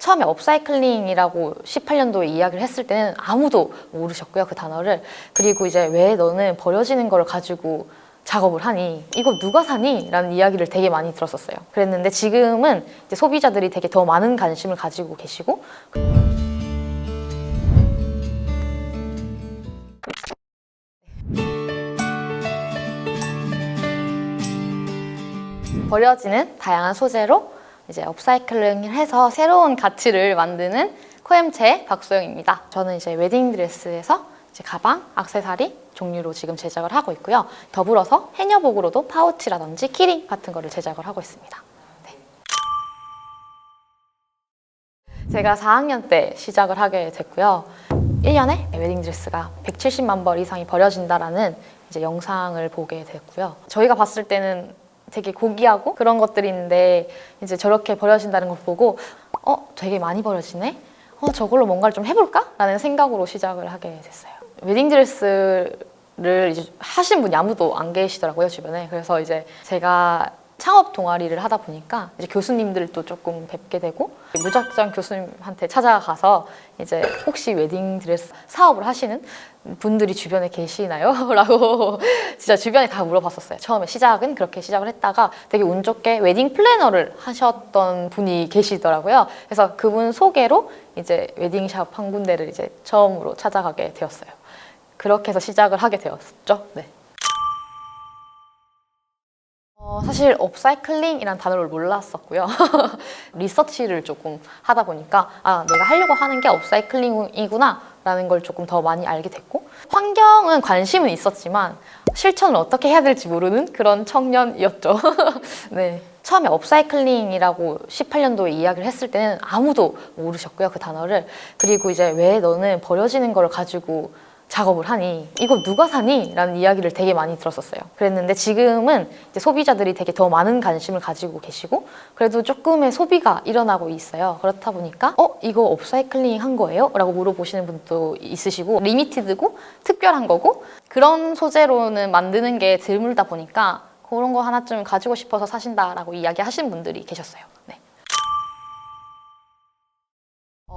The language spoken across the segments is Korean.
처음에 업사이클링이라고 18년도에 이야기를 했을 때는 아무도 모르셨고요, 그 단어를. 그리고 이제 왜 너는 버려지는 걸 가지고 작업을 하니? 이거 누가 사니? 라는 이야기를 되게 많이 들었었어요. 그랬는데 지금은 이제 소비자들이 되게 더 많은 관심을 가지고 계시고, 버려지는 다양한 소재로 이제 업사이클링을 해서 새로운 가치를 만드는 코엠체 박소영입니다. 저는 이제 웨딩드레스에서 이제 가방, 액세서리 종류로 지금 제작을 하고 있고요. 더불어서 해녀복으로도 파우치라든지 키링 같은 거를 제작을 하고 있습니다. 네. 제가 4학년 때 시작을 하게 됐고요. 1년에 웨딩드레스가 170만 벌 이상이 버려진다라는 이제 영상을 보게 됐고요. 저희가 봤을 때는 되게 고귀하고 그런 것들인데 이제 저렇게 버려진다는 걸 보고 되게 많이 버려지네? 저걸로 뭔가를 좀 해볼까? 라는 생각으로 시작을 하게 됐어요. 웨딩드레스를 이제 하신 분이 아무도 안 계시더라고요, 주변에. 그래서 이제 제가 창업 동아리를 하다 보니까 이제 교수님들도 조금 뵙게 되고 무작정 교수님한테 찾아가서 이제 혹시 웨딩드레스 사업을 하시는 분들이 주변에 계시나요? 라고 진짜 주변에 다 물어봤었어요. 처음에 시작은 그렇게 시작을 했다가 되게 운 좋게 웨딩 플래너를 하셨던 분이 계시더라고요. 그래서 그분 소개로 이제 웨딩샵 한 군데를 이제 처음으로 찾아가게 되었어요. 그렇게 해서 시작을 하게 되었죠. 네. 사실 업사이클링이란 단어를 몰랐었고요. 리서치를 조금 하다 보니까 내가 하려고 하는 게 업사이클링이구나 라는 걸 조금 더 많이 알게 됐고, 환경은 관심은 있었지만 실천을 어떻게 해야 될지 모르는 그런 청년이었죠. 네. 처음에 업사이클링이라고 18년도에 이야기를 했을 때는 아무도 모르셨고요, 그 단어를. 그리고 이제 왜 너는 버려지는 걸 가지고 작업을 하니? 이거 누가 사니? 라는 이야기를 되게 많이 들었었어요. 그랬는데 지금은 이제 소비자들이 되게 더 많은 관심을 가지고 계시고 그래도 조금의 소비가 일어나고 있어요. 그렇다 보니까 이거 업사이클링 한 거예요? 라고 물어보시는 분도 있으시고, 리미티드고 특별한 거고 그런 소재로는 만드는 게 드물다 보니까 그런 거 하나쯤 가지고 싶어서 사신다라고 이야기하시는 분들이 계셨어요. 네.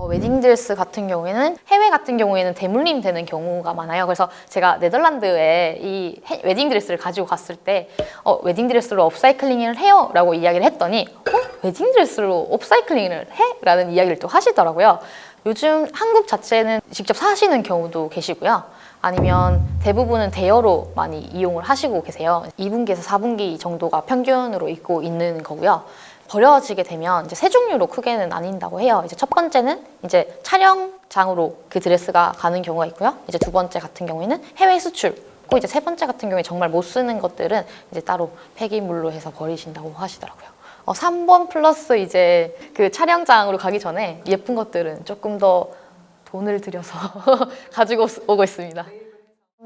웨딩드레스 같은 경우에는 해외 같은 경우에는 대물림 되는 경우가 많아요. 그래서 제가 네덜란드에 이 웨딩드레스를 가지고 갔을 때 웨딩드레스로 업사이클링을 해요 라고 이야기를 했더니 웨딩드레스로 업사이클링을 해? 라는 이야기를 또 하시더라고요. 요즘 한국 자체는 직접 사시는 경우도 계시고요. 아니면 대부분은 대여로 많이 이용을 하시고 계세요. 2분기에서 4분기 정도가 평균으로 있고 있는 거고요. 버려지게 되면 이제 세 종류로 크게는 나뉜다고 해요. 이제 첫 번째는 이제 촬영장으로 그 드레스가 가는 경우가 있고요. 이제 두 번째 같은 경우에는 해외 수출. 그 이제 세 번째 같은 경우에 정말 못 쓰는 것들은 이제 따로 폐기물로 해서 버리신다고 하시더라고요. 3번 플러스 이제 그 촬영장으로 가기 전에 예쁜 것들은 조금 더 돈을 들여서 가지고 오고 있습니다.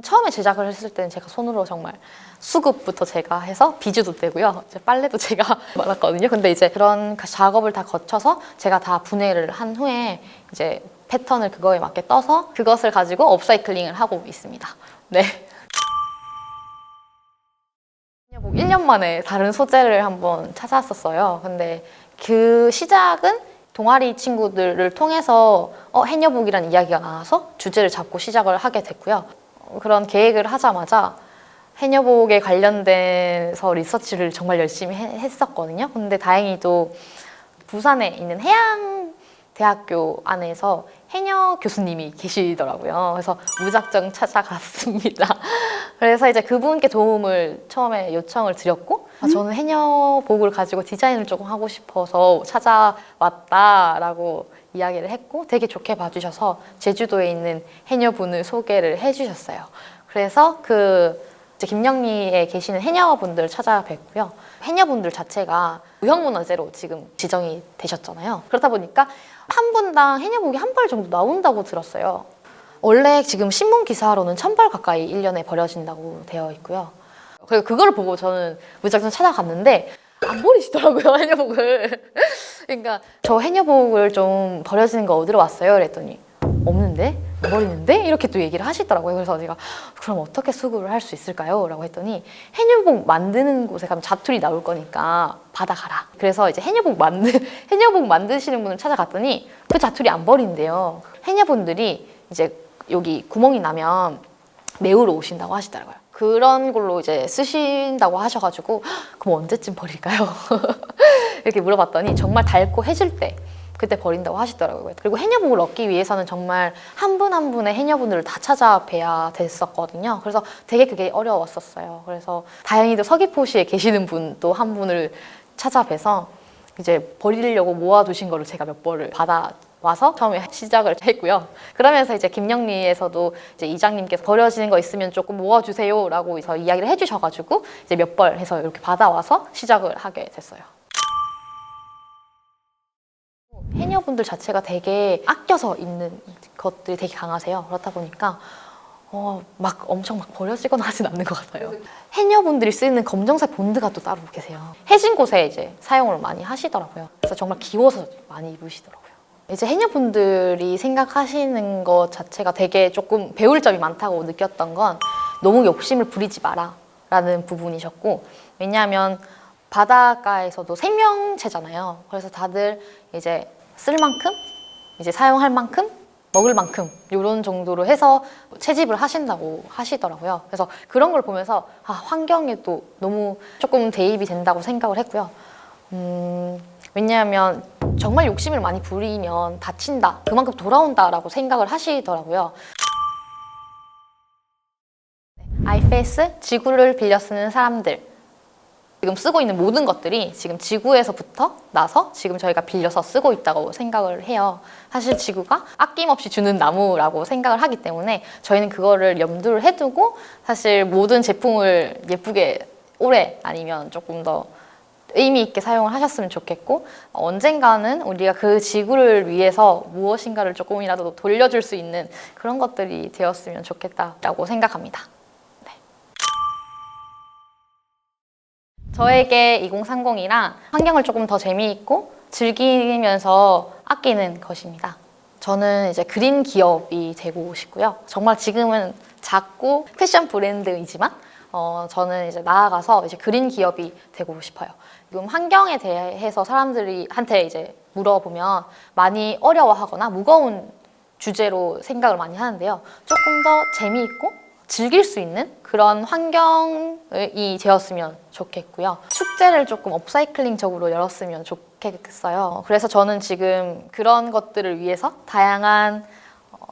처음에 제작을 했을 때는 제가 손으로 정말 수급부터 제가 해서 비즈도 떼고요. 이제 빨래도 제가 말았거든요. 근데 이제 그런 작업을 다 거쳐서 제가 다 분해를 한 후에 이제 패턴을 그거에 맞게 떠서 그것을 가지고 업사이클링을 하고 있습니다. 네. 1년 만에 다른 소재를 한번 찾았었어요. 근데 그 시작은 동아리 친구들을 통해서 해녀복이라는 이야기가 나와서 주제를 잡고 시작을 하게 됐고요. 그런 계획을 하자마자 해녀복에 관련돼서 리서치를 정말 열심히 했었거든요. 근데 다행히도 부산에 있는 해양대학교 안에서 해녀 교수님이 계시더라고요. 그래서 무작정 찾아갔습니다. 그래서 이제 그분께 도움을 처음에 요청을 드렸고, 저는 해녀복을 가지고 디자인을 조금 하고 싶어서 찾아왔다라고 이야기를 했고 되게 좋게 봐주셔서 제주도에 있는 해녀분을 소개를 해주셨어요. 그래서 이제 김영리에 계시는 해녀분들 찾아뵙고요. 해녀분들 자체가 무형문화재로 지금 지정이 되셨잖아요. 그렇다 보니까 한 분당 해녀복이 한 벌 정도 나온다고 들었어요. 원래 지금 신문 기사로는 1000벌 가까이 1년에 버려진다고 되어 있고요. 그리고 그걸 보고 저는 무작정 찾아갔는데 안 버리시더라고요, 해녀복을. 그러니까 저 해녀복을 좀 버려지는 거 얻으러 왔어요. 그랬더니 없는데? 안 버리는데? 이렇게 또 얘기를 하시더라고요. 그래서 제가 그럼 어떻게 수거를 할 수 있을까요? 라고 했더니 해녀복 만드는 곳에 가면 자투리 나올 거니까 받아가라. 그래서 이제 해녀복 만드시는 분을 찾아갔더니 그 자투리 안 버린대요. 해녀분들이 이제 여기 구멍이 나면 메우러 오신다고 하시더라고요. 그런 걸로 이제 쓰신다고 하셔가지고 그럼 언제쯤 버릴까요? 이렇게 물어봤더니 정말 닳고 해질 때 그때 버린다고 하시더라고요. 그리고 해녀복을 얻기 위해서는 정말 한 분 한 분의 해녀분들을 다 찾아뵈야 됐었거든요. 그래서 되게 그게 어려웠었어요. 그래서 다행히도 서귀포시에 계시는 분 또 한 분을 찾아뵈서 이제 버리려고 모아두신 거를 제가 몇 벌을 받아와서 처음에 시작을 했고요. 그러면서 이제 김영리에서도 이제 이장님께서 버려지는 거 있으면 조금 모아주세요라고 해서 이야기를 해주셔가지고 이제 몇 벌 해서 이렇게 받아와서 시작을 하게 됐어요. 해녀분들 자체가 되게 아껴서 입는 것들이 되게 강하세요. 그렇다 보니까 막 엄청 막 버려지거나 하진 않는 것 같아요. 해녀분들이 쓰는 검정색 본드가 또 따로 계세요. 해진 곳에 이제 사용을 많이 하시더라고요. 그래서 정말 귀여워서 많이 입으시더라고요. 이제 해녀분들이 생각하시는 것 자체가 되게 조금 배울 점이 많다고 느꼈던 건 너무 욕심을 부리지 마라 라는 부분이셨고, 왜냐하면 바닷가에서도 생명체잖아요. 그래서 다들 이제 쓸 만큼, 이제 사용할 만큼, 먹을 만큼 이런 정도로 해서 채집을 하신다고 하시더라고요. 그래서 그런 걸 보면서 환경에도 너무 조금 대입이 된다고 생각을 했고요. 왜냐하면 정말 욕심을 많이 부리면 다친다, 그만큼 돌아온다라고 생각을 하시더라고요. 아이페이스, 지구를 빌려 쓰는 사람들. 지금 쓰고 있는 모든 것들이 지금 지구에서부터 나서 지금 저희가 빌려서 쓰고 있다고 생각을 해요. 사실 지구가 아낌없이 주는 나무라고 생각을 하기 때문에 저희는 그거를 염두를 해두고 사실 모든 제품을 예쁘게 오래 아니면 조금 더 의미 있게 사용을 하셨으면 좋겠고, 언젠가는 우리가 그 지구를 위해서 무엇인가를 조금이라도 돌려줄 수 있는 그런 것들이 되었으면 좋겠다라고 생각합니다. 저에게 2030이랑 환경을 조금 더 재미있고 즐기면서 아끼는 것입니다. 저는 이제 그린 기업이 되고 싶고요. 정말 지금은 작고 패션 브랜드이지만 저는 이제 나아가서 이제 그린 기업이 되고 싶어요. 지금 환경에 대해서 사람들한테 이제 물어보면 많이 어려워하거나 무거운 주제로 생각을 많이 하는데요. 조금 더 재미있고 즐길 수 있는 그런 환경이 되었으면 좋겠고요. 축제를 조금 업사이클링적으로 열었으면 좋겠어요. 그래서 저는 지금 그런 것들을 위해서 다양한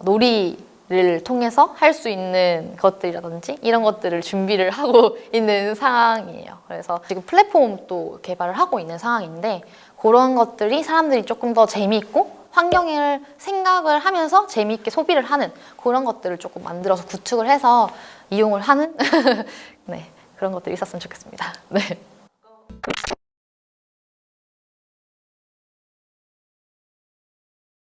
놀이를 통해서 할 수 있는 것들이라든지 이런 것들을 준비를 하고 있는 상황이에요. 그래서 지금 플랫폼도 개발을 하고 있는 상황인데 그런 것들이 사람들이 조금 더 재미있고 환경을 생각을 하면서 재미있게 소비를 하는 그런 것들을 조금 만들어서 구축을 해서 이용을 하는 네, 그런 것들이 있었으면 좋겠습니다. 네.